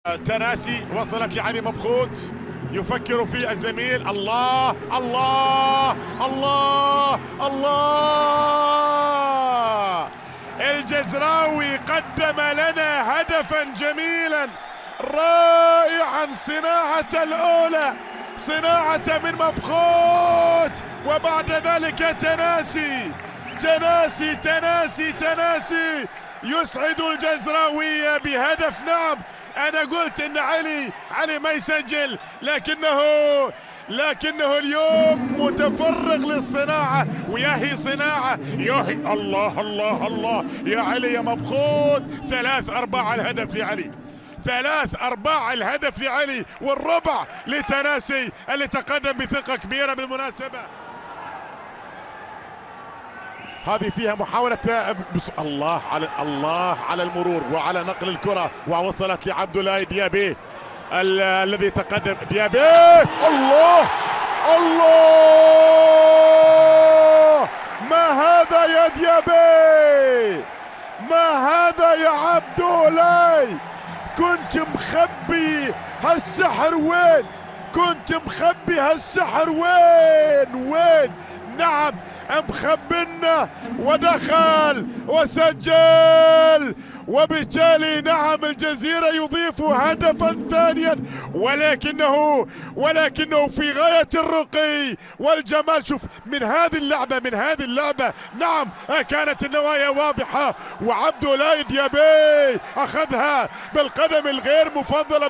تناسي وصلت لعلي مبخوت، يفكر في الزميل. الله الله الله الله، الجزراوي قدم لنا هدفا جميلا رائعا، صناعة الأولى، صناعة من مبخوت، وبعد ذلك تناسي تناسي تناسي تناسي يسعد الجزراوية بهدف. نعم أنا قلت إن علي ما يسجل، لكنه اليوم متفرغ للصناعة، وياهي صناعة، ياهي الله الله الله يا علي يا مبخوت. 3-4 الهدف لعلي، 3-4 الهدف لعلي، والربع لتناسي اللي تقدم بثقة كبيرة بالمناسبة. هذه فيها محاولة الله على المرور وعلى نقل الكرة، ووصلت لعبد الله ديابي الذي تقدم. ديابي الله الله، ما هذا يا ديابي، ما هذا يا عبد الله؟ كنت مخبي هالسحر وين؟ كنت مخبي هالسحر وين؟ نعم مخبنا، ودخل وسجل، وبالتالي نعم الجزيرة يضيف هدفا ثانيا، ولكنه في غاية الرقي والجمال. شوف من هذه اللعبة نعم كانت النوايا واضحة، وعبد الله ديابي أخذها بالقدم الغير مفضلة